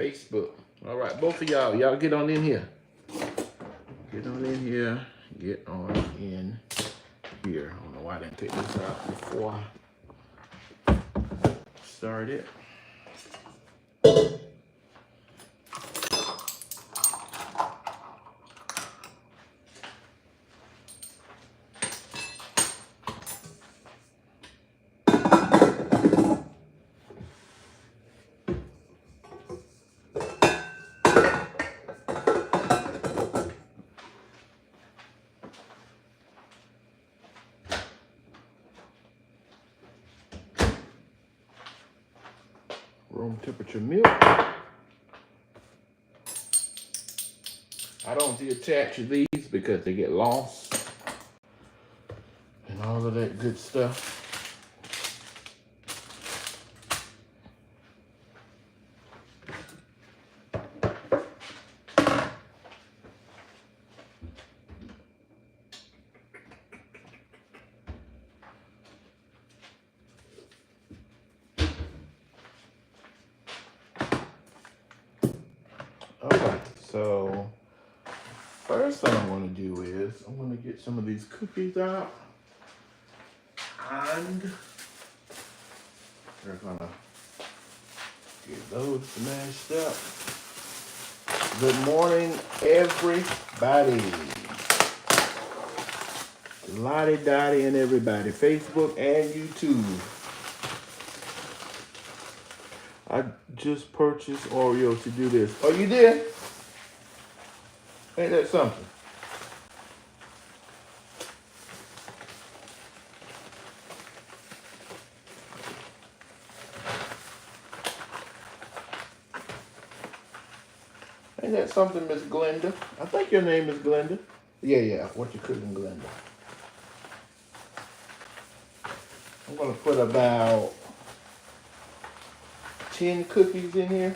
Facebook. All right, both of y'all get on in here. Get on in here. Get on in here. I don't know why I didn't take this out before I started. Room temperature milk. I don't detach these because they get lost and all of that good stuff. All right, so first thing I'm going to do is I'm going to get some of these cookies out, and we're going to get those smashed up. Good morning, everybody. Lottie Dottie and everybody, Facebook and YouTube. I just purchased Oreo to do this. Oh, you did? Ain't that something? Ain't that something, Miss Glenda? I think your name is Glenda. Yeah. What you cooking, Glenda? I'm gonna put about 10 cookies in here.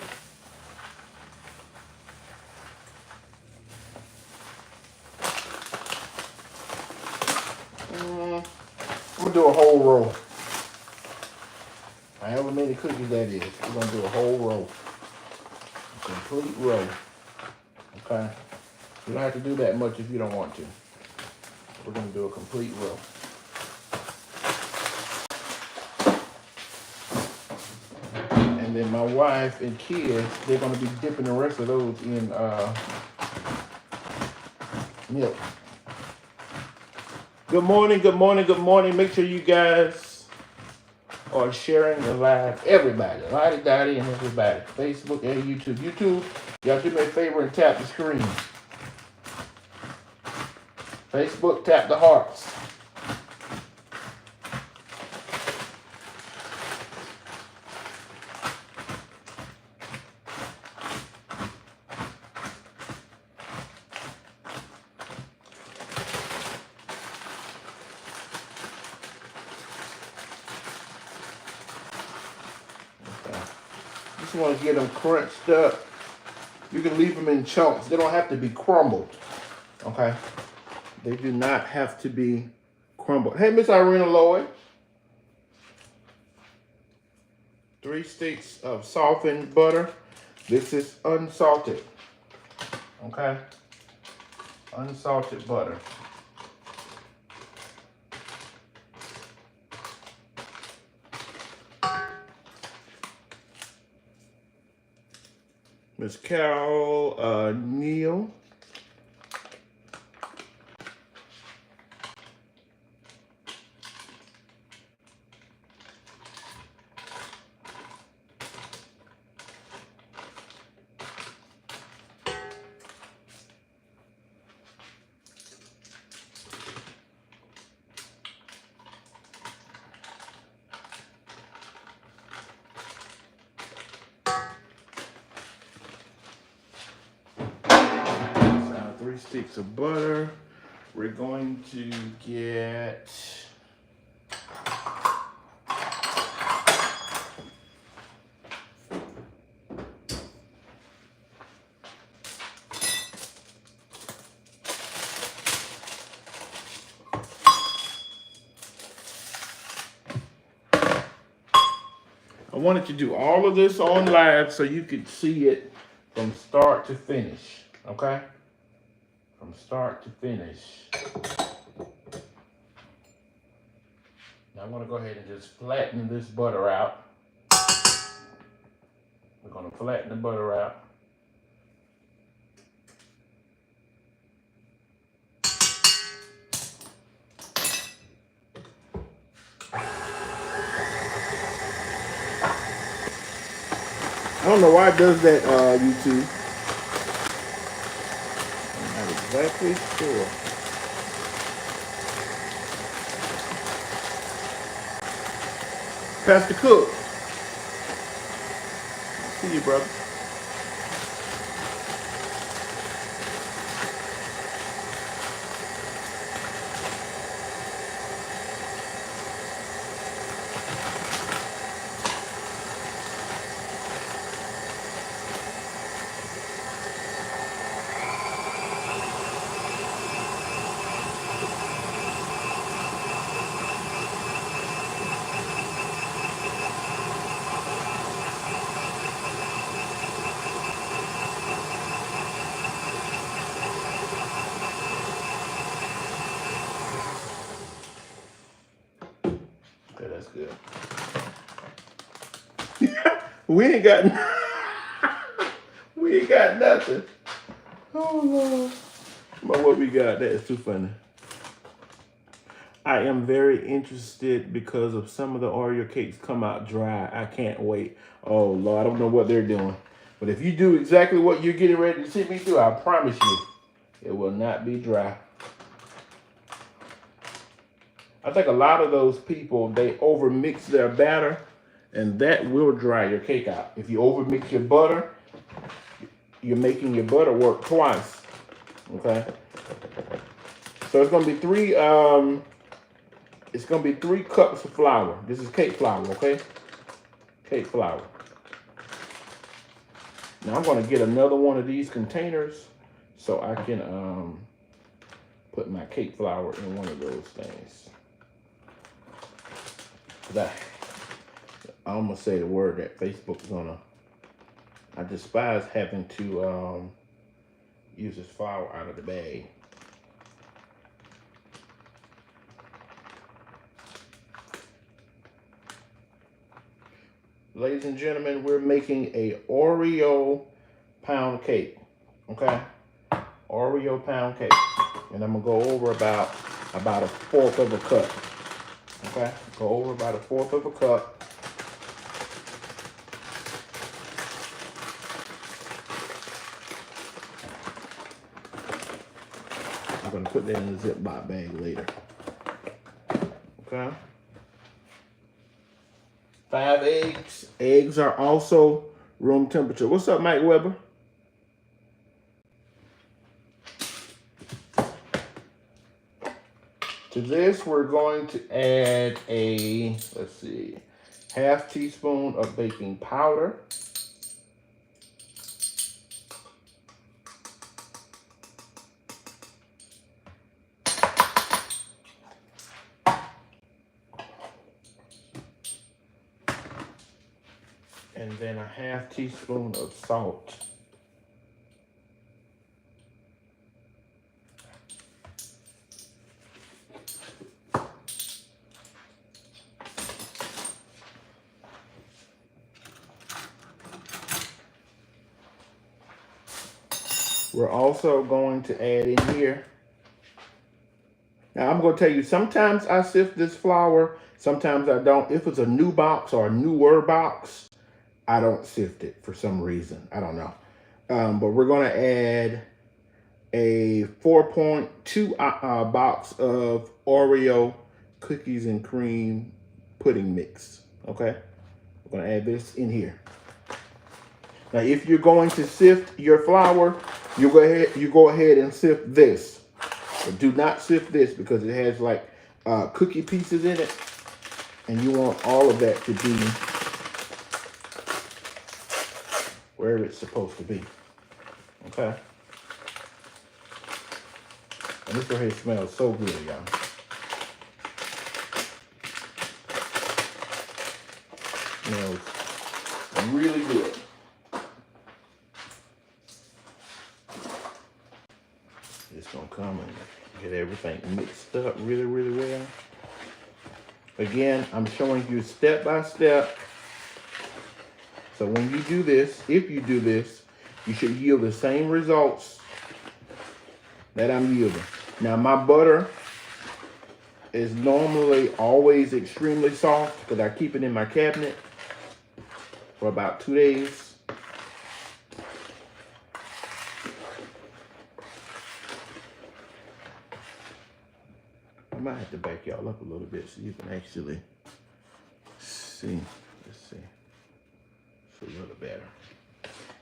I'm gonna do a whole row. However many cookies that is, we're gonna do a whole row. A complete row. Okay? You don't have to do that much if you don't want to. We're gonna do a complete row. And then my wife and kids, they're gonna be dipping the rest of those in milk. Good morning, good morning, good morning. Make sure you guys are sharing the live. Everybody, Lottie Dottie and everybody. Facebook and YouTube. YouTube, y'all do me a favor and tap the screen. Facebook, tap the hearts. Just want to get them crunched up. You can leave them in chunks. They don't have to be crumbled. Okay? They do not have to be crumbled. Hey, Miss Irina Lloyd. 3 sticks of softened butter. This is unsalted. Okay? Unsalted butter. Miss Carol Neal. Sticks of butter. We're going to get I wanted to do all of this on live so you could see it from start to finish, okay? From start to finish. Now I'm gonna go ahead and just flatten this butter out. We're gonna flatten the butter out. I don't know why it does that, YouTube. I'm not exactly sure. Pastor Cook. See you, brother. Okay, that's good. We ain't got we ain't got nothing. Oh Lord. But what we got, that is too funny. I am very interested because of some of the Oreo cakes come out dry. I can't wait. Oh Lord, I don't know what they're doing. But if you do exactly what you're getting ready to see me do, I promise you, it will not be dry. I think a lot of those people, they overmix their batter, and that will dry your cake out. If you overmix your butter, you're making your butter work twice. Okay? So it's gonna be three cups of flour. This is cake flour, okay? Cake flour. Now I'm gonna get another one of these containers so I can put my cake flour in one of those things. I almost say the word that Facebook is gonna. I despise having to use this flour out of the bag. Ladies and gentlemen, we're making a Oreo pound cake. Okay, Oreo pound cake, and I'm gonna go over about a fourth of a cup. Okay, go over about a fourth of a cup. I'm gonna put that in a Ziploc bag later. Okay. 5 eggs. Eggs are also room temperature. What's up, Mike Weber? To this, we're going to add a, let's see, half teaspoon of baking powder. And then a half teaspoon of salt. We're also going to add in here. Now I'm going to tell you, sometimes I sift this flour, sometimes I don't. If it's a new box or a newer box, I don't sift it for some reason. I don't know. But we're going to add a 4.2 box of Oreo cookies and cream pudding mix. Okay? We're going to add this in here. Now, if you're going to sift your flour, you go ahead and sift this. But do not sift this because it has like cookie pieces in it, and you want all of that to be where it's supposed to be. Okay? And this right here smells so good, y'all. Smells really good. It's gonna come and get everything mixed up really, really well. Again, I'm showing you step by step. So when you do this, if you do this, you should yield the same results that I'm yielding. Now my butter is normally always extremely soft because I keep it in my cabinet for about 2 days. I might have to back y'all up a little bit so you can actually see. Let's see. It's a little better.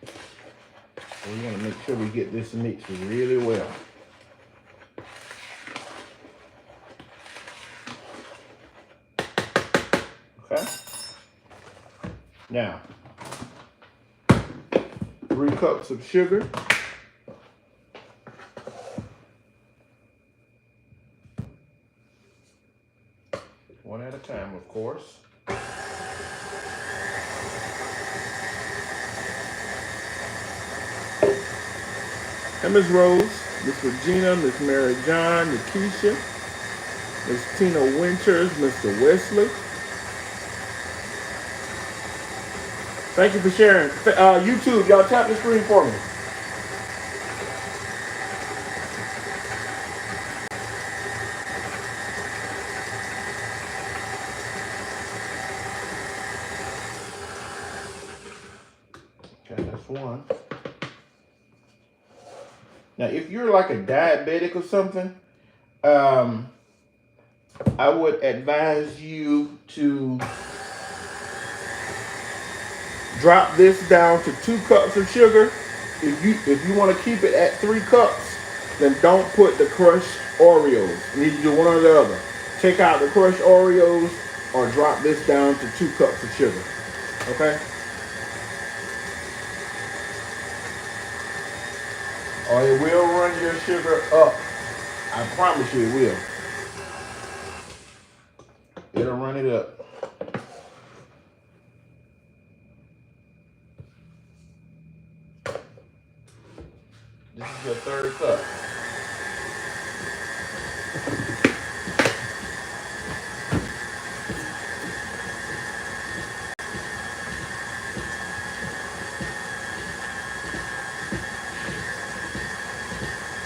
So we want to make sure we get this mixed really well. Okay. Now, 3 cups of sugar. One at a time, of course. And Miss Rose, Miss Regina, Miss Mary John, Nikisha, Miss Tina Winters, Mr. Wesley. Thank you for sharing. YouTube, y'all tap the screen for me. Okay, that's one. Now, if you're like a diabetic or something, I would advise you to drop this down to 2 cups of sugar. If you want to keep it at 3 cups, then don't put the crushed Oreos. You need to do one or the other. Take out the crushed Oreos or drop this down to 2 cups of sugar. Okay? Or it will run your sugar up. I promise you it will. It'll run it up. This is your 3rd cup.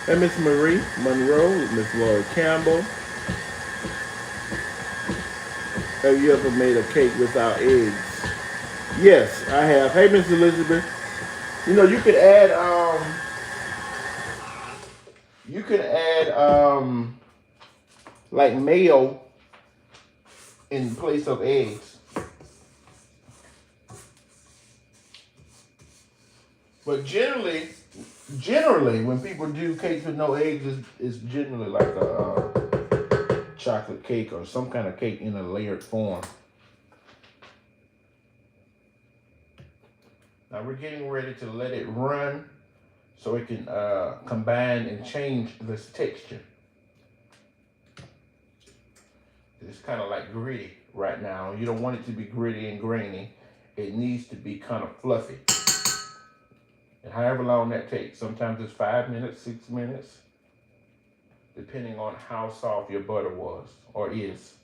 And Miss Marie Monroe, Miss Laura Campbell. Have you ever made a cake without eggs? Yes, I have. Hey, Miss Elizabeth. You know, you could add like mayo in place of eggs. But generally, when people do cakes with no eggs, it's generally like a chocolate cake or some kind of cake in a layered form. Now we're getting ready to let it run so it can combine and change this texture. It's kind of like gritty right now. You don't want it to be gritty and grainy. It needs to be kind of fluffy. And however long that takes, sometimes it's 5 minutes, 6 minutes, depending on how soft your butter was or is.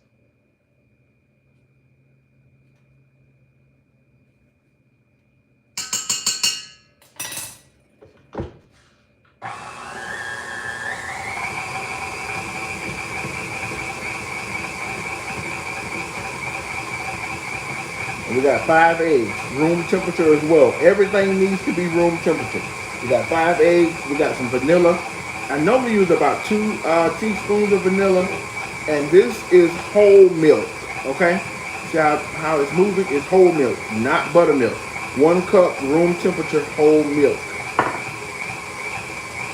We got 5 eggs, room temperature as well. Everything needs to be room temperature. We got 5 eggs, we got some vanilla. I normally use about 2 teaspoons of vanilla, and this is whole milk, okay? See how it's moving? It's whole milk, not buttermilk. 1 cup, room temperature, whole milk.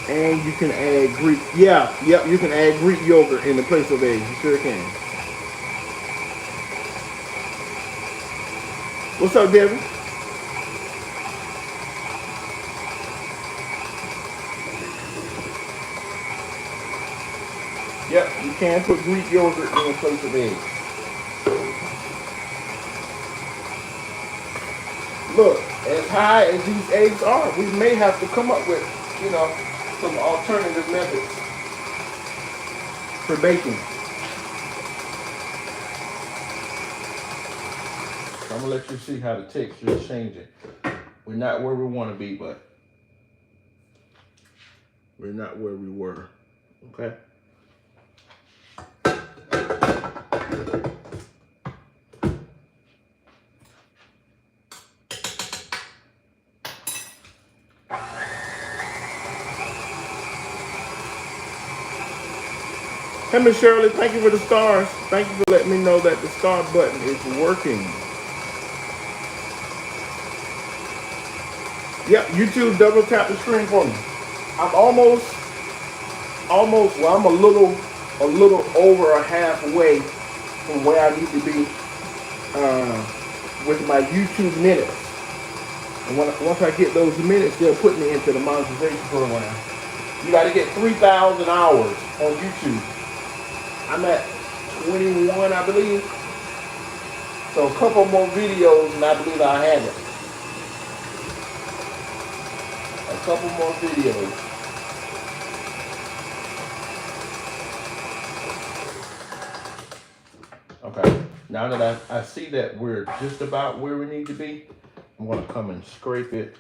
And you can add Greek, you can add Greek yogurt in the place of eggs, you sure can. What's up, Devin? Yep, you can put Greek yogurt in place of eggs. Look, as high as these eggs are, we may have to come up with, some alternative methods for baking. So I'm gonna let you see how the texture is changing. We're not where we want to be, but we're not where we were. Okay. Hey, Miss Shirley, thank you for the stars. Thank you for letting me know that the star button is working. Yep, YouTube double tap the screen for me. I'm almost, well, I'm a little over a halfway from where I need to be with my YouTube minutes. And once I get those minutes, they'll put me into the monetization program. You got to get 3,000 hours on YouTube. I'm at 21, I believe. So a couple more videos, and I believe I have it. A couple more videos. Okay, now that I see that we're just about where we need to be, I'm gonna come and scrape it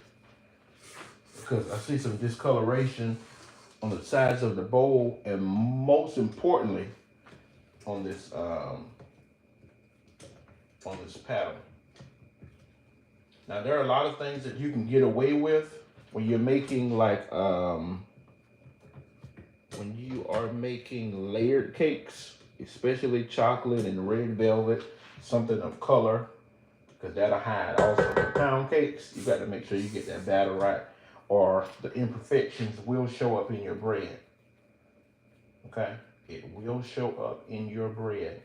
because I see some discoloration on the sides of the bowl, and most importantly, on this paddle. Now there are a lot of things that you can get away with when you're making when you are making layered cakes, especially chocolate and red velvet, something of color, because that'll hide also the pound cakes. You got to make sure you get that batter right, or the imperfections will show up in your bread. Okay, it will show up in your bread.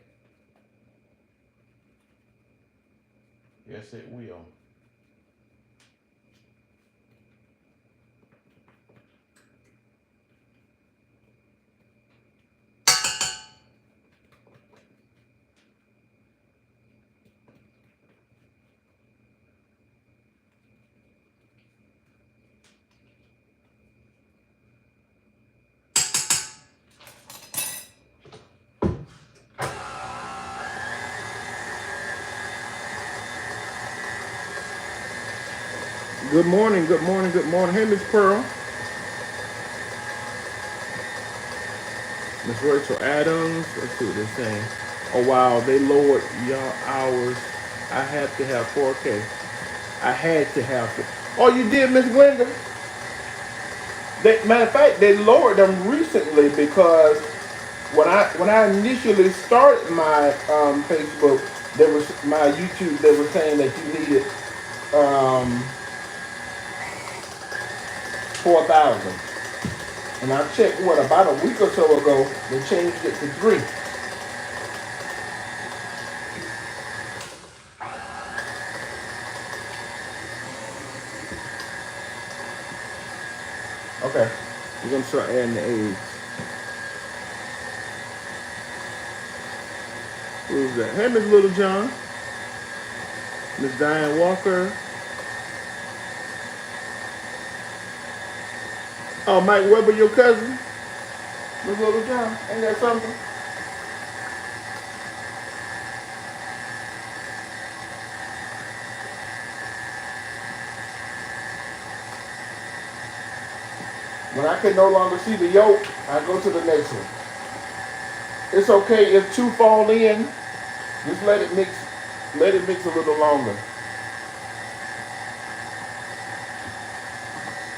Yes, it will. Good morning, good morning, good morning. Hey, Miss Pearl. Miss Rachel Adams. Let's see what they're saying. Oh, wow, they lowered y'all hours. I had to have 4K. I had to have it. Oh, you did, Miss Glenda? Matter of fact, they lowered them recently because when I initially started my Facebook, my YouTube. They were saying that you needed 4,000, and I checked about a week or so ago. They changed it to 3. Okay, we're gonna start adding the eggs. Who's that? Hey, Miss Little John. Miss Diane Walker. Oh, Mike Weber, your cousin? Miss Little John, ain't that something? When I can no longer see the yolk, I go to the next one. It's okay if 2 fall in. Just let it mix. Let it mix a little longer.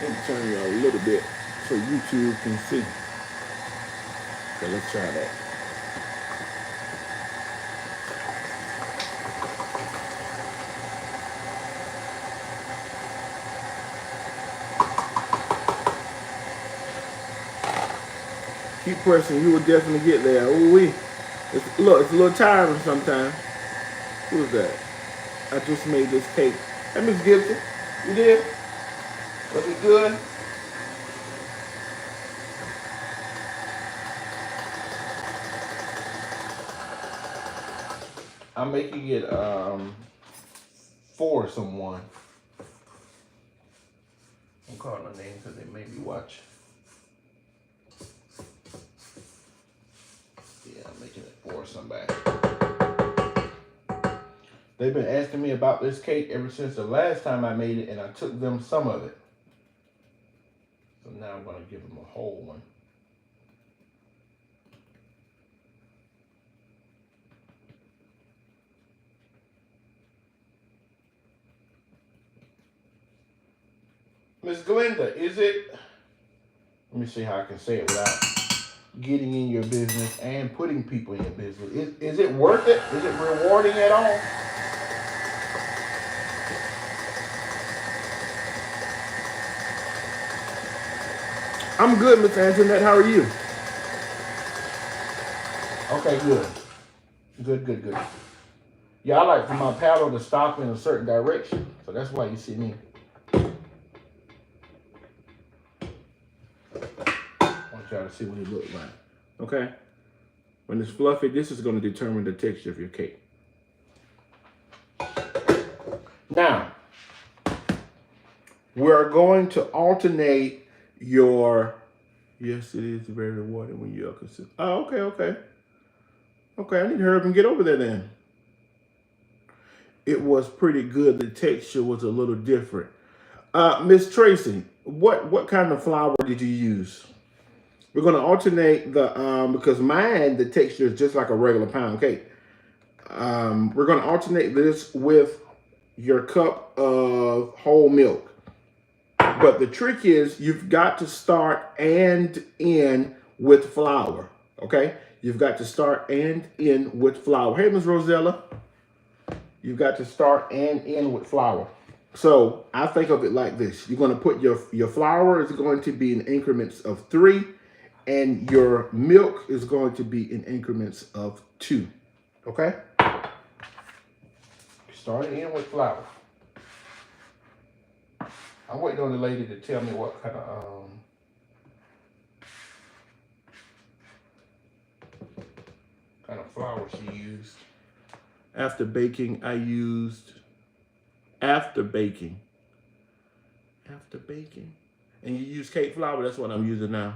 Let me turn you a little bit so YouTube can see. Okay, let's try that. Keep pressing, you will definitely get there. Ooh-wee. Look, it's a little tiring sometimes. Who's that? I just made this cake. Hey, Miss Gibson, you did? Was it good? I'm making it for someone. I'm calling their name because they may be watching. Yeah, I'm making it for somebody. They've been asking me about this cake ever since the last time I made it, and I took them some of it. So now I'm going to give them a whole one. Miss Glenda, is it? Let me see how I can say it without getting in your business and putting people in your business. Is it worth it? Is it rewarding at all? I'm good, Miss Antoinette. How are you? Okay, good. Good. Yeah, I like for my paddle to stop in a certain direction. So that's why you see me. I want y'all to see what it looks like. Okay? When it's fluffy, this is going to determine the texture of your cake. Now, we're going to alternate your... Yes, it is very rewarding when you're consistent. Oh, okay. Okay, I need to hurry up and get over there then. It was pretty good. The texture was a little different. Miss Tracy, what kind of flour did you use? We're going to alternate the, because mine, the texture is just like a regular pound cake. We're going to alternate this with your cup of whole milk. But the trick is you've got to start and end with flour, okay? You've got to start and end with flour. Hey, Miss Rosella, you've got to start and end with flour. So I think of it like this. You're going to put your flour is going to be in increments of 3, and your milk is going to be in increments of 2, okay? Starting in with flour. I'm waiting on the lady to tell me what kind of flour she used. After baking, I used after baking. And you use cake flour, that's what I'm using now.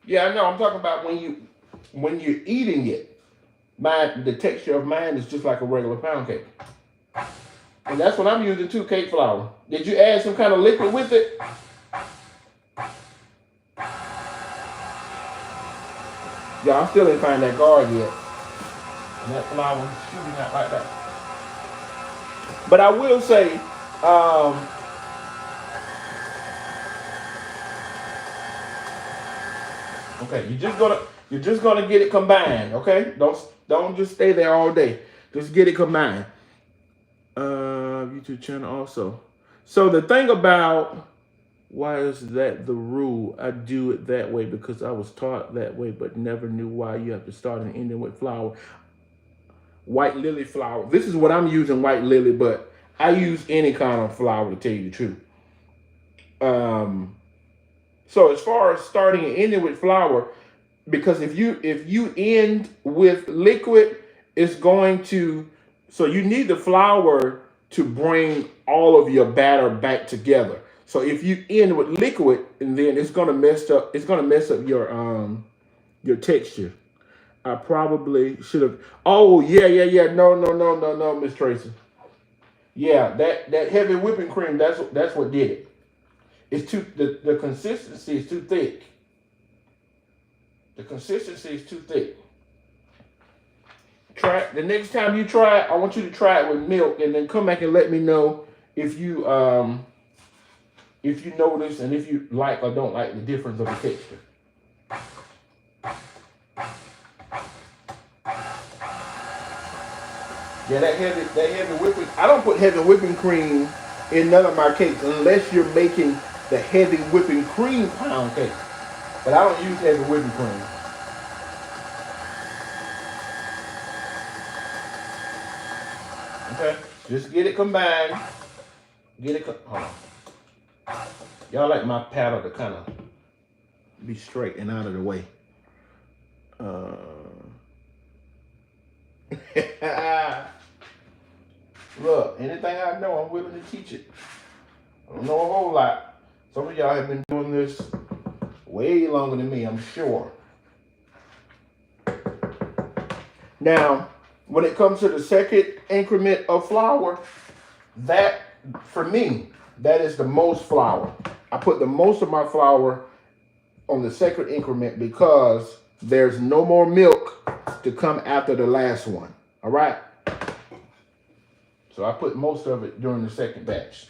Yeah, I know. I'm talking about when you're eating it. The texture of mine is just like a regular pound cake. And that's what I'm using too, cake flour. Did you add some kind of liquid with it? Yeah, I still didn't find that guard yet. And that flour is shooting out like that. But I will say, okay, you're just gonna get it combined, okay? Don't just stay there all day. Just get it combined. YouTube channel also. So the thing about why is that the rule? I do it that way because I was taught that way, but never knew why you have to start and end with flour. White lily flour. This is what I'm using, white lily, but I use any kind of flour to tell you the truth. So as far as starting and ending with flour, because if you end with liquid, it's going to, so you need the flour to bring all of your batter back together. So if you end with liquid, and then it's gonna mess up your texture. I probably should have. Oh yeah. No, Miss Tracy. Yeah, that heavy whipping cream. That's what did it. It's too the consistency is too thick. The consistency is too thick. Try the next time you try it. I want you to try it with milk, and then come back and let me know if you notice and if you like or don't like the difference of the texture. Yeah, that heavy whipping. I don't put heavy whipping cream in none of my cakes unless you're making the heavy whipping cream pound cake. But I don't use heavy whipping cream. Okay, just get it combined. Hold on. Y'all like my paddle to kind of be straight and out of the way. Look, anything I know, I'm willing to teach it. I don't know a whole lot. Some of y'all have been doing this way longer than me, I'm sure. Now, when it comes to the second increment of flour, that, for me, that is the most flour. I put the most of my flour on the second increment because there's no more milk to come after the last one. All right? So I put most of it during the second batch.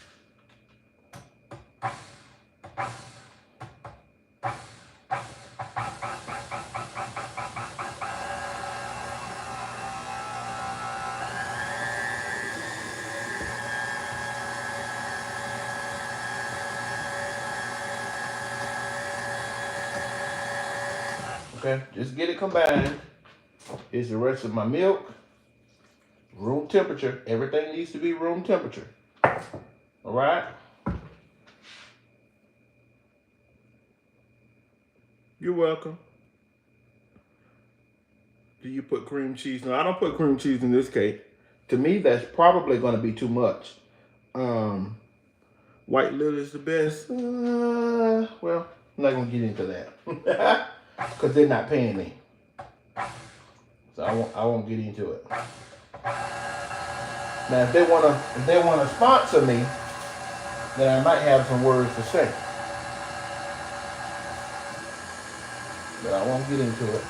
Okay, just get it combined. Here's the rest of my milk. Room temperature. Everything needs to be room temperature. All right? You're welcome. Do you put cream cheese? No, I don't put cream cheese in this cake. To me, that's probably going to be too much. White Lily is the best. Well, I'm not going to get into that. Because they're not paying me. So I won't get into it. Now, if they wanna sponsor me, then I might have some words to say. But I won't get into it.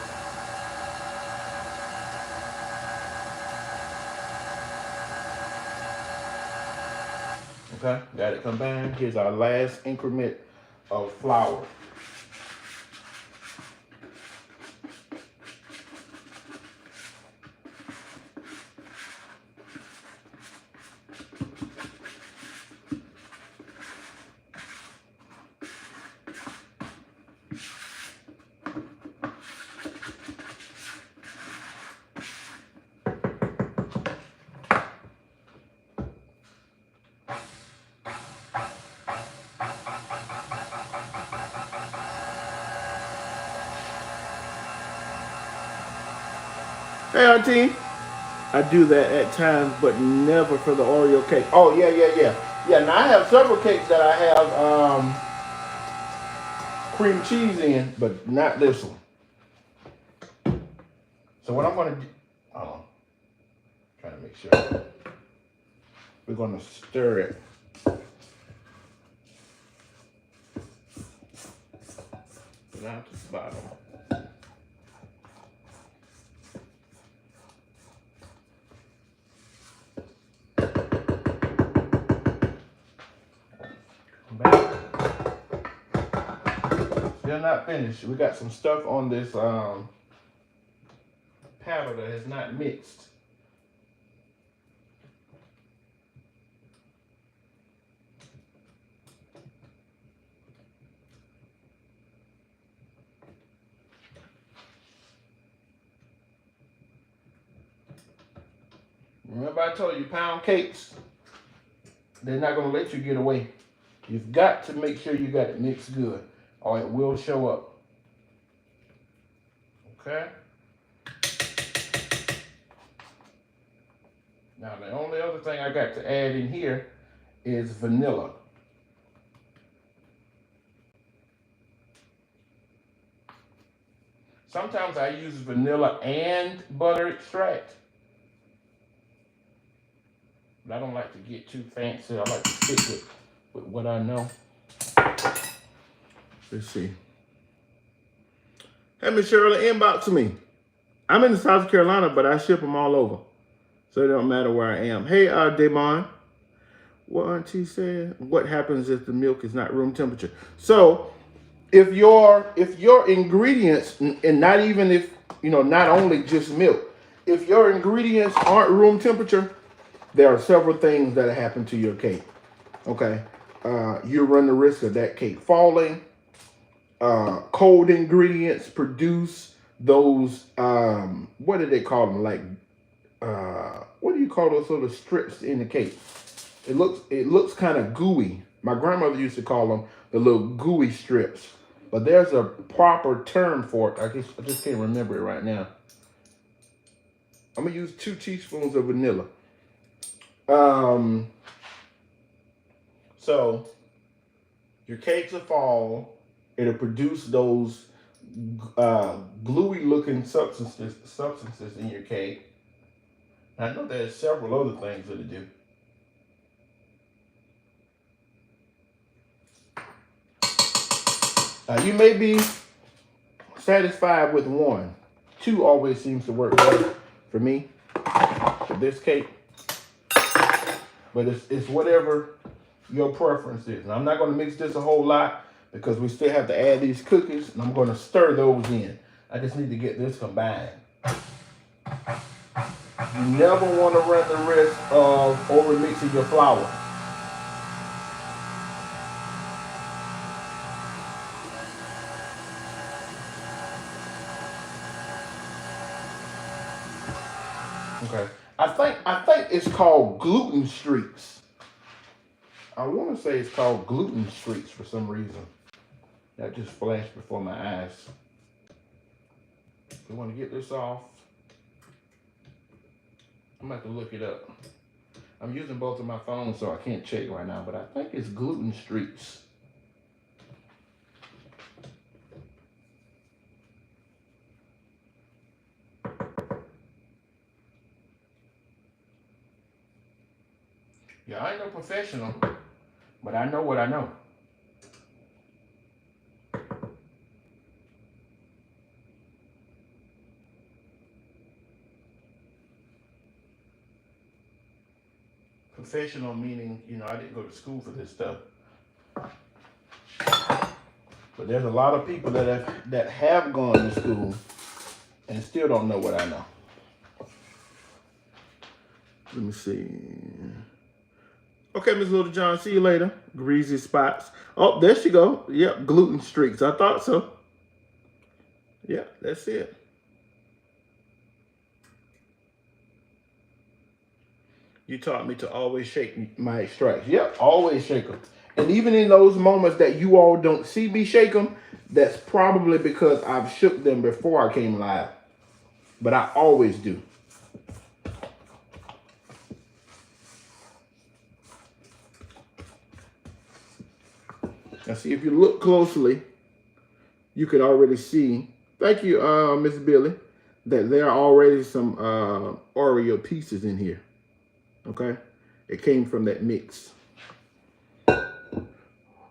Okay, got it combined. Here's our last increment of flour. Hey, Auntie. I do that at times, but never for the Oreo cake. Oh, yeah. Yeah, now I have several cakes that I have cream cheese in, but not this one. So what I'm going to do, trying to make sure. We're going to stir it. Down to the bottom. Back. Still not finished. We got some stuff on this powder that is not mixed. Remember I told you pound cakes, they're not going to let you get away. You've got to make sure you got it mixed good, or it will show up. Okay? Now the only other thing I got to add in here is vanilla. Sometimes I use vanilla and butter extract. But I don't like to get too fancy. I like to stick with what I know. Let's see. Hey, Miss Shirley, inbox me. I'm in South Carolina, but I ship them all over. So it don't matter where I am. Hey, Damon. What Auntie said? What happens if the milk is not room temperature? So if your ingredients, and not even if, not only just milk, if your ingredients aren't room temperature, there are several things that happen to your cake. Okay, you run the risk of that cake falling. Cold ingredients produce those. What do they call them? Like, what do you call those little strips in the cake? It looks kind of gooey. My grandmother used to call them the little gooey strips. But there's a proper term for it. I just can't remember it right now. I'm gonna use 2 teaspoons of vanilla. So Your cakes will fall. It'll produce those gluey looking substances in your cake. I know there's several other things that it do. You may be satisfied with one. Two always seems to work better for me for this cake. But it's whatever your preference is. And I'm not going to mix this a whole lot because we still have to add these cookies, and I'm going to stir those in. I just need to get this combined. You never want to run the risk of over mixing your flour. Okay. I think it's called gluten streaks. I want to say it's called gluten streaks for some reason. That just flashed before my eyes. We want to get this off. I'm going to have to look it up. I'm using both of my phones, so I can't check right now, but I think it's gluten streaks. Yeah, I ain't no professional, but I know what I know. Professional meaning, you know, I didn't go to school for this stuff. But there's a lot of people that have gone to school and still don't know what I know. Let me see. Okay, Miss Little John, see you later. Greasy spots. Oh, there she go. Yep, gluten streaks. I thought so. Yeah, that's it. You taught me to always shake my extracts. Yep, always shake them. And even in those moments that you all don't see me shake them, that's probably because I've shook them before I came live. But I always do. Now see, if you look closely, you can already see, thank you, Miss Billy, that there are already some Oreo pieces in here. Okay? It came from that mix.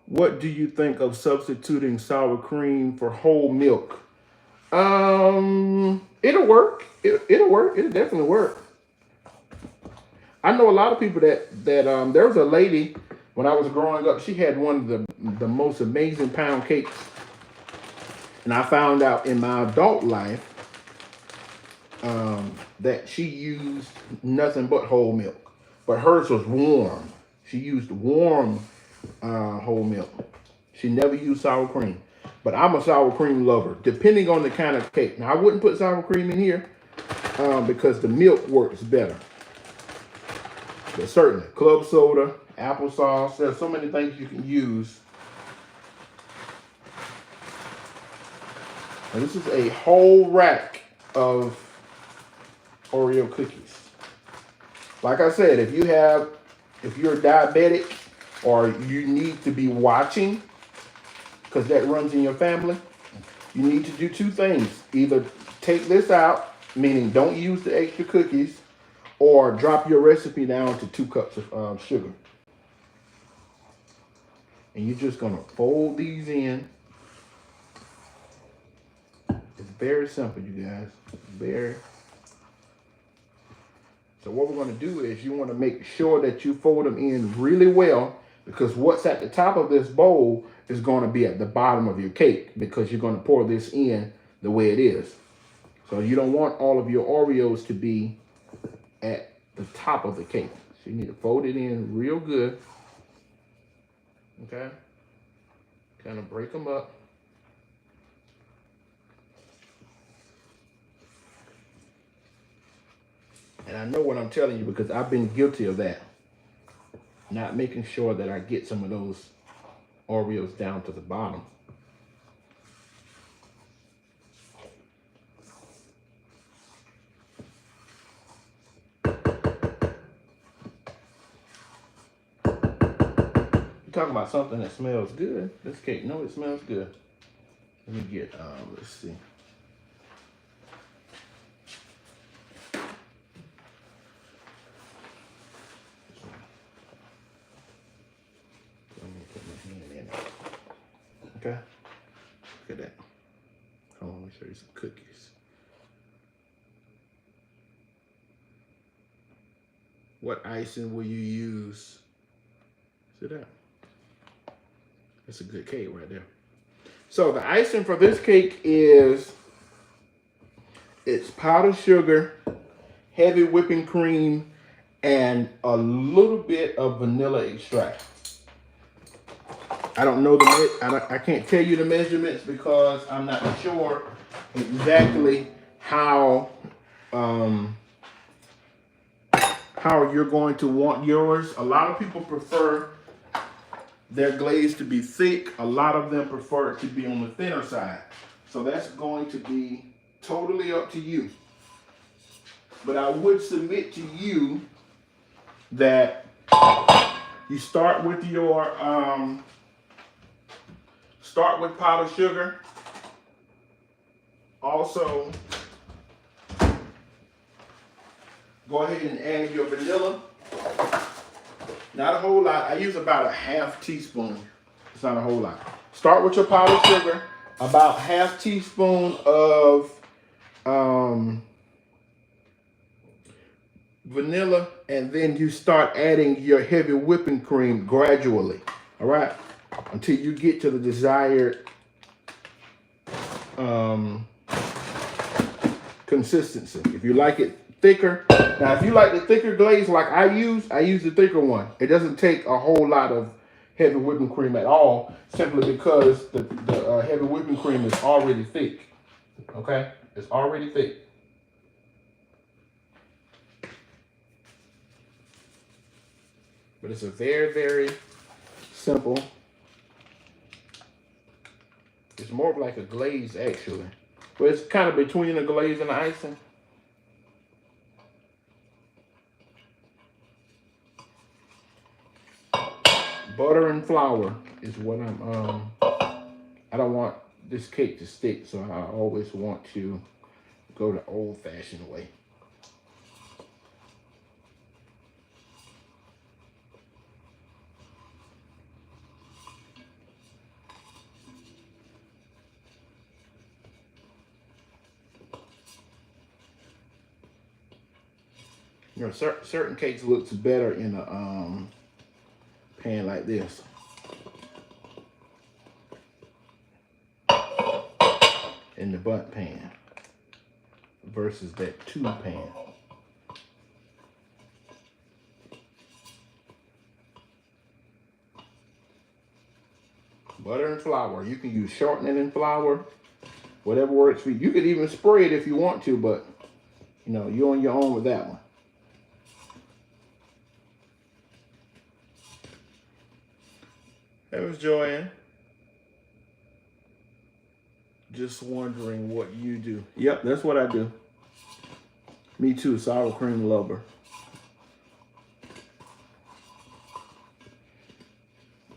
What do you think of substituting sour cream for whole milk? It'll work. It'll work. It'll definitely work. I know a lot of people that there was a lady when I was growing up. She had one of the most amazing pound cakes, and I found out in my adult life that she used nothing but whole milk, but hers was warm. She used warm whole milk. She never used sour cream. But I'm a sour cream lover, depending on the kind of cake. Now, I wouldn't put sour cream in here because the milk works better. But certainly, club soda, applesauce, there's so many things you can use. And this is a whole rack of Oreo cookies. Like I said, if you're diabetic or you need to be watching, because that runs in your family, you need to do two things. Either take this out, meaning don't use the extra cookies, or drop your recipe down to 2 cups of sugar. And you're just gonna fold these in. It's very simple, you guys. So what we're gonna do is you wanna make sure that you fold them in really well, because what's at the top of this bowl is going to be at the bottom of your cake, because you're going to pour this in the way it is. So you don't want all of your Oreos to be at the top of the cake. So you need to fold it in real good. Okay? Kind of break them up. And I know what I'm telling you because I've been guilty of that. Not making sure that I get some of those Oreos down to the bottom. You talking about something that smells good? This cake, no, it smells good. Let me get, let's see. Let me put my hand in it. Okay, look at that. Come on, let me show you some cookies. What icing will you use? See that? That's a good cake right there. So the icing for this cake is, it's powdered sugar, heavy whipping cream, and a little bit of vanilla extract. I don't know I can't tell you the measurements because I'm not sure exactly how you're going to want yours. A lot of people prefer their glaze to be thick. A lot of them prefer it to be on the thinner side. So that's going to be totally up to you. But I would submit to you that you start with your powdered sugar. Also, go ahead and add your vanilla. Not a whole lot. I use about a ½ teaspoon. It's not a whole lot. Start with your powdered sugar. About ½ teaspoon of vanilla, and then you start adding your heavy whipping cream gradually. All right, until you get to the desired consistency. If you like it thicker, now if you like the thicker glaze like I use the thicker one. It doesn't take a whole lot of heavy whipping cream at all, simply because the heavy whipping cream is already thick. Okay, it's already thick. But it's a very, very simple. It's more of like a glaze, actually. But it's kind of between the glaze and the icing. Butter and flour is what I don't want this cake to stick, so I always want to go the old-fashioned way. You know, certain cakes looks better in a pan like this. In the bundt pan versus that tube pan. Butter and flour. You can use shortening and flour, whatever works for you. You could even spray it if you want to, but you know, you're on your own with that one. That was Joanne. Just wondering what you do. Yep, that's what I do. Me too, sour cream lover.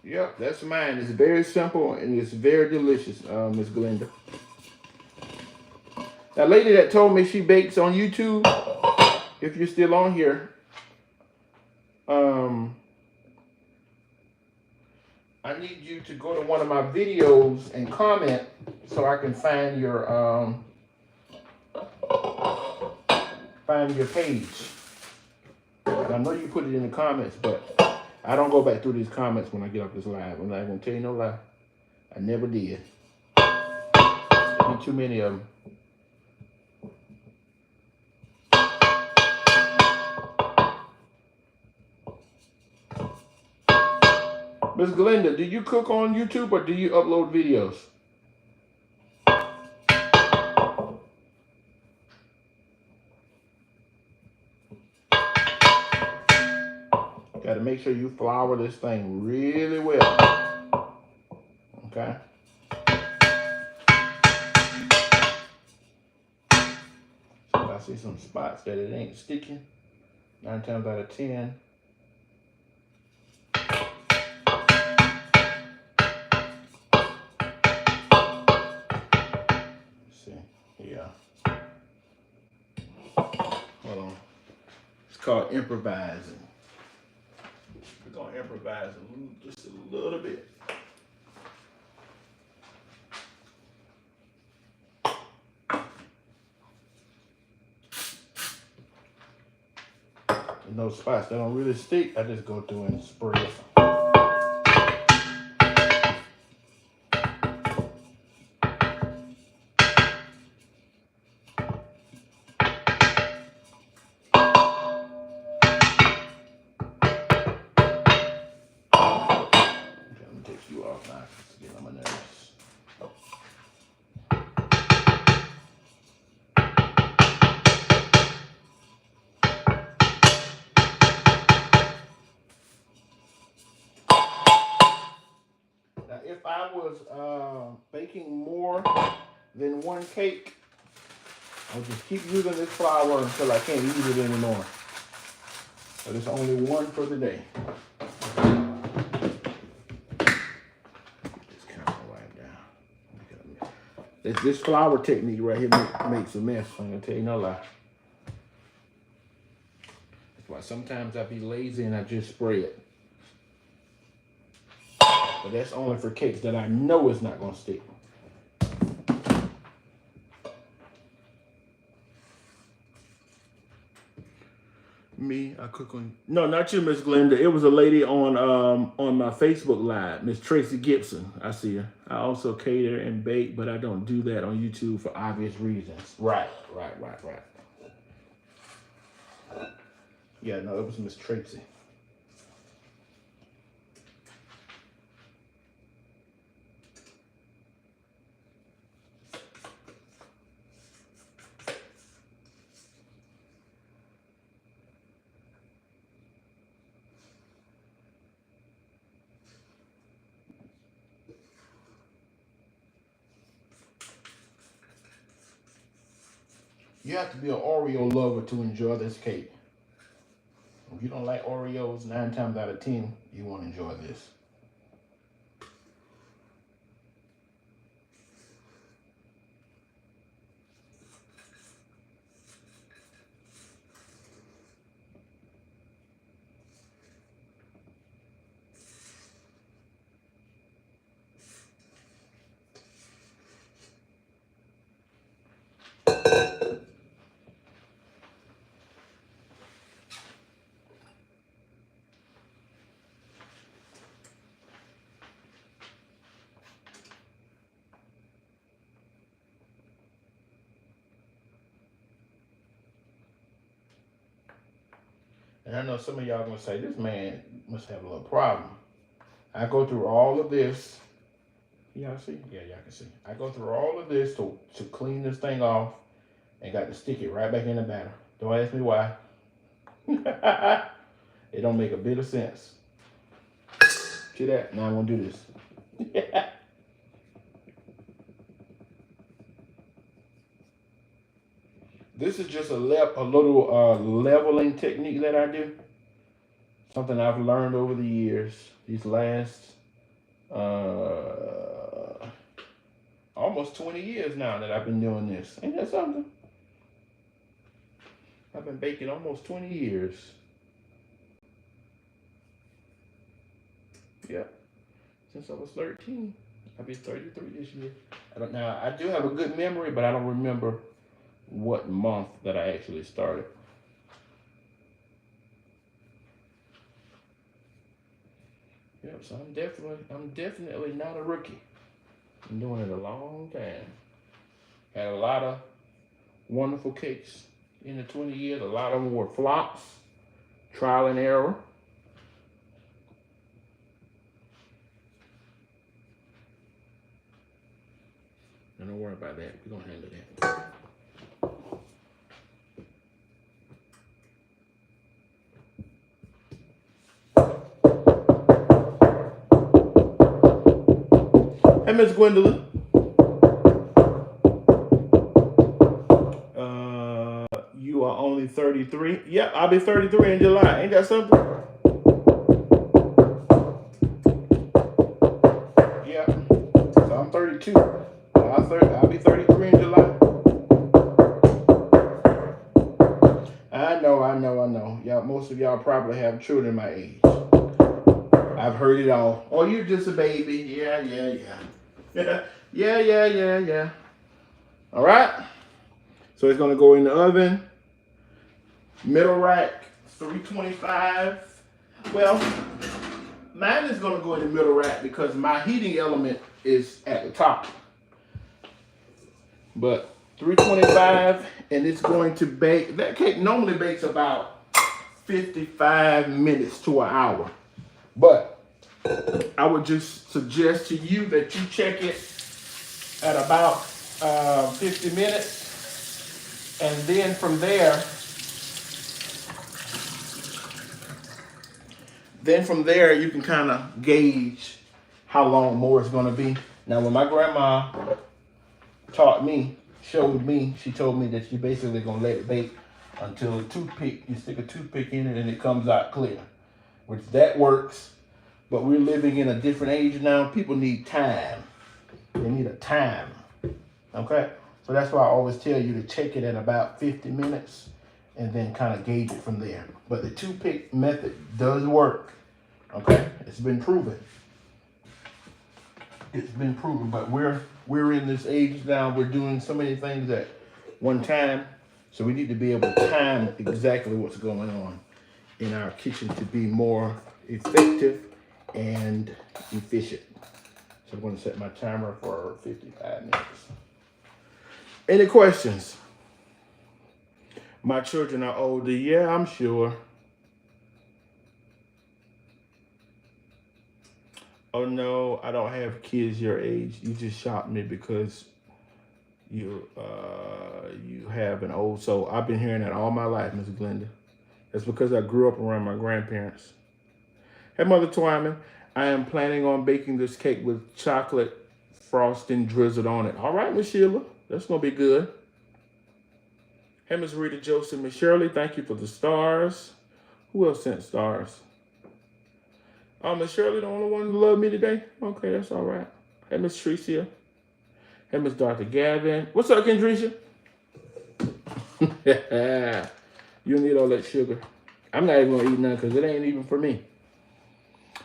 Yep, that's mine. It's very simple and it's very delicious, Miss Glenda. That lady that told me she bakes on YouTube, if you're still on here, I need you to go to one of my videos and comment so I can find your page. And I know you put it in the comments, but I don't go back through these comments when I get off this live. I'm not gonna tell you no lie. I never did. There'd be too many of them. Miss Glenda, do you cook on YouTube or do you upload videos? Got to make sure you flour this thing really well. Okay. So if I see some spots that it ain't sticking, 9 times out of 10, Yeah. Hold on. It's called improvising. We're gonna improvise just a little bit. In those spots that don't really stick, I just go through and spray it. Now, if I was baking more than one cake, I'll just keep using this flour until I can't use it anymore. But it's only one for the day. Just kind of wipe down. This flour technique right here makes a mess. I'm gonna tell you no lie. That's why sometimes I be lazy and I just spray it. But that's only for cakes that I know it's not gonna stick. Me, I cook on. No, not you, Miss Glenda. It was a lady on my Facebook Live, Miss Tracy Gibson. I see her. I also cater and bake, but I don't do that on YouTube for obvious reasons. Right. Yeah, no, it was Miss Tracy. You have to be an Oreo lover to enjoy this cake. If you don't like Oreos, 9 times out of 10, you won't enjoy this. And I know some of y'all gonna say, this man must have a little problem. I go through all of this. Y'all see? Yeah, y'all can see. I go through all of this to clean this thing off and got to stick it right back in the batter. Don't ask me why. It don't make a bit of sense. See that? Now I'm gonna do this. This is just a little leveling technique that I do. Something I've learned over the years. These last almost 20 years now that I've been doing this. Ain't that something? I've been baking almost 20 years. Yep. Since I was 13. I'll be 33 this year. Now, I do have a good memory, but I don't remember what month that I actually started. Yep, so I'm definitely not a rookie. I'm doing it a long time. Had a lot of wonderful cakes in the 20 years. A lot of them were flops, trial and error. And don't worry about that. We're gonna handle that. Hey, Miss Gwendolyn. You are only 33. Yep, I'll be 33 in July. Ain't that something? Yeah. So I'm 32. I'll be 33 in July. most of y'all probably have children my age. I've heard it all. Oh, you're just a baby. Yeah. Yeah. All right. So it's gonna go in the oven. Middle rack, 325. Well, mine is gonna go in the middle rack because my heating element is at the top. But 325, and it's going to bake. That cake normally bakes about 55 minutes to an hour. But I would just suggest to you that you check it at about 50 minutes. And then from there, you can kind of gauge how long more it's going to be. Now, when my grandma showed me, she told me that you basically going to let it bake until you stick a toothpick in it and it comes out clear, which that works. But we're living in a different age now. People need time. They need a time. Okay? So that's why I always tell you to check it at about 50 minutes and then kind of gauge it from there. But the toothpick method does work. Okay? It's been proven. It's been proven. But we're in this age now. We're doing so many things at one time. So we need to be able to time exactly what's going on in our kitchen to be more effective and efficient. So I'm going to set my timer for 55 minutes. Any questions? My children are older. Yeah, I'm sure. Oh no, I don't have kids your age. You just shocked me because you have an old soul. I've been hearing that all my life, Miss Glenda. That's because I grew up around my grandparents. Hey, Mother Twyman, I am planning on baking this cake with chocolate frosting drizzled on it. All right, Miss Sheila, that's going to be good. Hey, Miss Rita Joseph, Miss Shirley, thank you for the stars. Who else sent stars? Oh, Miss Shirley, the only one who loved me today? Okay, that's all right. Hey, Miss Tricia. Hey, Miss Dr. Gavin. What's up, Kendrisha? You don't need all that sugar. I'm not even going to eat none because it ain't even for me.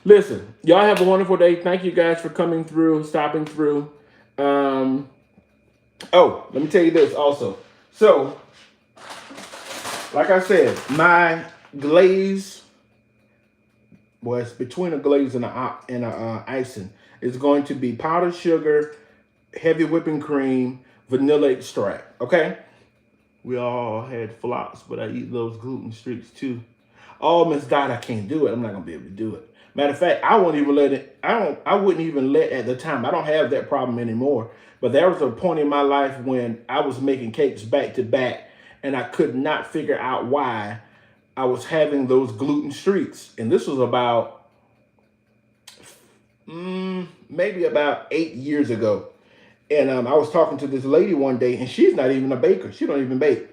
Listen, y'all have a wonderful day. Thank you guys for coming through, stopping through. Oh, let me tell you this also. So, like I said, my glaze was between a glaze and a icing. It's going to be powdered sugar, heavy whipping cream, vanilla extract. Okay? We all had flops, but I eat those gluten streaks too. Oh, Miss Dot, I can't do it. I'm not gonna be able to do it. Matter of fact, I wouldn't even let it. I wouldn't even let at the time. I don't have that problem anymore. But there was a point in my life when I was making cakes back to back, and I could not figure out why I was having those gluten streaks. And this was about maybe about 8 years ago. And I was talking to this lady one day, and she's not even a baker. She don't even bake.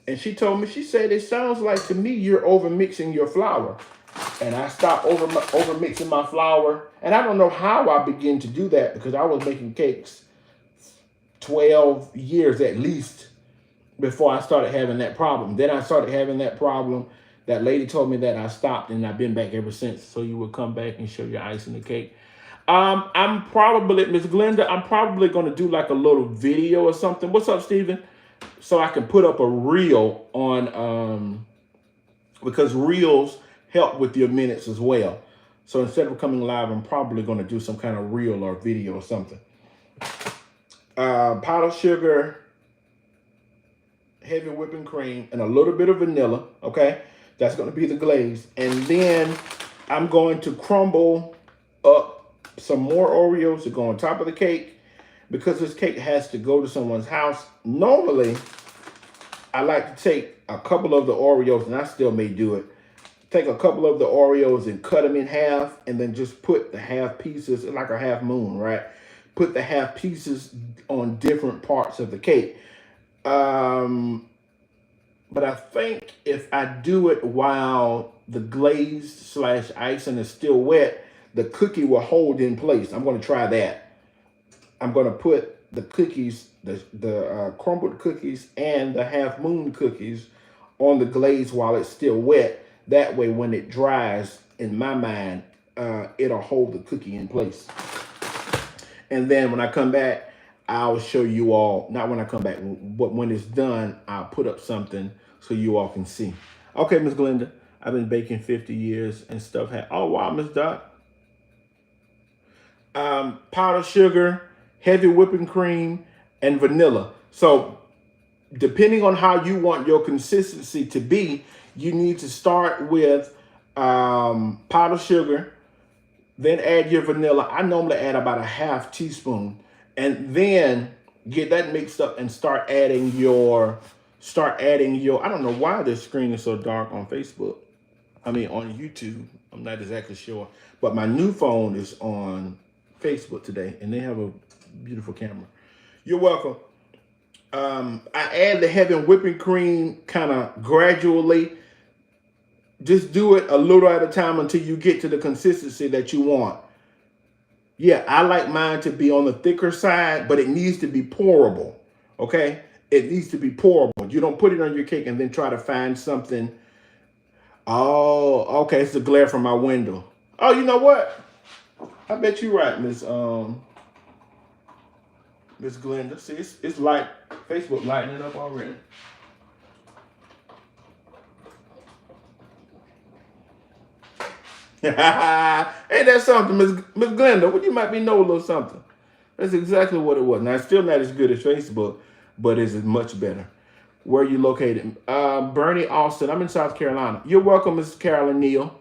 And she told me, she said, it sounds like to me you're over mixing your flour. And I stopped over mixing my flour. And I don't know how I began to do that because I was making cakes 12 years at least before I started having that problem. Then I started having that problem. That lady told me that I stopped, and I've been back ever since. So you would come back and show your ice in the cake. I'm probably, Miss Glenda, I'm probably going to do like a little video or something. What's up, Steven? So I can put up a reel on, because reels help with your minutes as well. So instead of coming live, I'm probably going to do some kind of reel or video or something. Powdered sugar, heavy whipping cream, and a little bit of vanilla. Okay, that's going to be the glaze. And then I'm going to crumble up some more Oreos to go on top of the cake, because this cake has to go to someone's house. Normally, I like to take a couple of the Oreos, and I still may do it. Take a couple of the Oreos and cut them in half, and then just put the half pieces, like a half moon, right? Put the half pieces on different parts of the cake. But I think if I do it while the glaze / icing is still wet, the cookie will hold in place. I'm going to try that. I'm going to put the cookies, the crumbled cookies and the half moon cookies on the glaze while it's still wet. That way, when it dries, in my mind, it'll hold the cookie in place. And then when I come back, I'll show you all, not when I come back, but when it's done, I'll put up something so you all can see. Okay, Miss Glenda, I've been baking 50 years and stuff. Oh, wow, Miss Dot. Powdered sugar, heavy whipping cream, and vanilla. So depending on how you want your consistency to be, you need to start with powdered sugar, then add your vanilla. I normally add about a half teaspoon, and then get that mixed up and start adding your, I don't know why this screen is so dark on Facebook. I mean, on YouTube, I'm not exactly sure, but my new phone is on Facebook today, and they have a beautiful camera. You're welcome. I add the heavy whipping cream kind of gradually. Just do it a little at a time until you get to the consistency that you want. Yeah, I like mine to be on the thicker side, but it needs to be pourable. Okay? It needs to be pourable. You don't put it on your cake and then try to find something. Oh, okay. It's the glare from my window. Oh, you know what? I bet you're right, Miss Glenda. See, it's light. Facebook lighting it up already. Ain't that something, Miss Glenda? Well, you might be know a little something. That's exactly what it was. Now, it's still not as good as Facebook, but it's much better. Where are you located? Bernie Austin. I'm in South Carolina. You're welcome, Mrs. Carolyn Neal.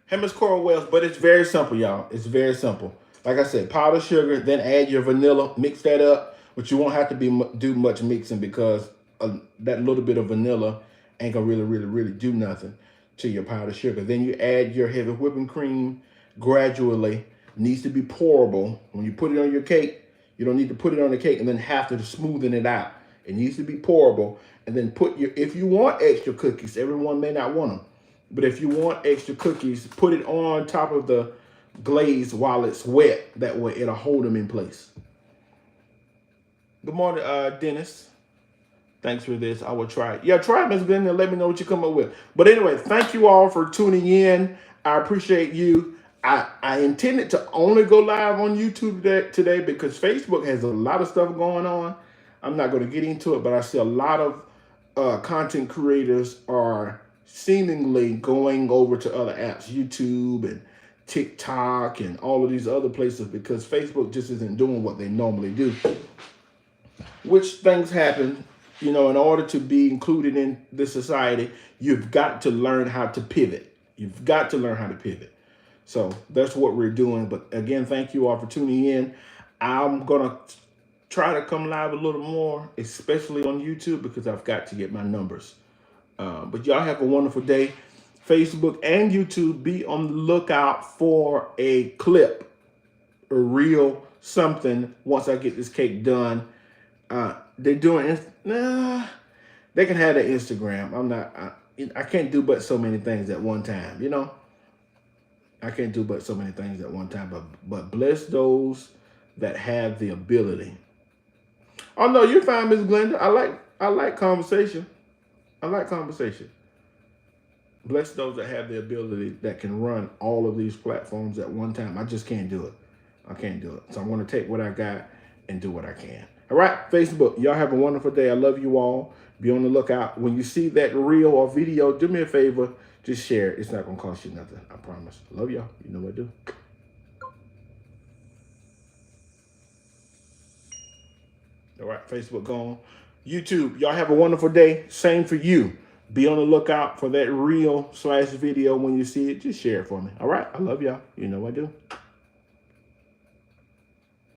Hey, Miss Coral Wells. But it's very simple, y'all. It's very simple. Like I said, powdered sugar, then add your vanilla. Mix that up, but you won't have to do much mixing because that little bit of vanilla ain't gonna really do nothing to your powdered sugar. Then you add your heavy whipping cream gradually. Needs to be pourable. When you put it on your cake, you don't need to put it on the cake and then have to smoothen it out. It needs to be pourable. And then if you want extra cookies, everyone may not want them, but if you want extra cookies, put it on top of the glaze while it's wet. That way it'll hold them in place. Good morning, Dennis. Thanks for this. I will try it. Yeah, try it, Ms. Glenn, and let me know what you come up with. But anyway, thank you all for tuning in. I appreciate you. I intended to only go live on YouTube today because Facebook has a lot of stuff going on. I'm not going to get into it, but I see a lot of content creators are seemingly going over to other apps, YouTube and TikTok and all of these other places because Facebook just isn't doing what they normally do. Which things happen, you know, in order to be included in the society, you've got to learn how to pivot. You've got to learn how to pivot. So that's what we're doing. But again, thank you all for tuning in. I'm going to try to come live a little more, especially on YouTube, because I've got to get my numbers. But y'all have a wonderful day. Facebook and YouTube, be on the lookout for a clip, a reel, something once I get this cake done. They're doing, they can have their Instagram. I can't do but so many things at one time, you know. I can't do but so many things at one time, but bless those that have the ability. Oh no, you're fine, Miss Glenda. I like conversation. I like conversation. Bless those that have the ability that can run all of these platforms at one time. I just can't do it. I can't do it. So I'm going to take what I got and do what I can. All right, Facebook, y'all have a wonderful day. I love you all. Be on the lookout. When you see that reel or video, do me a favor. Just share it. It's not going to cost you nothing. I promise. Love y'all. You know what I do. All right, Facebook gone. YouTube, y'all have a wonderful day. Same for you. Be on the lookout for that reel/video when you see it. Just share it for me. All right, I love y'all. You know what I do.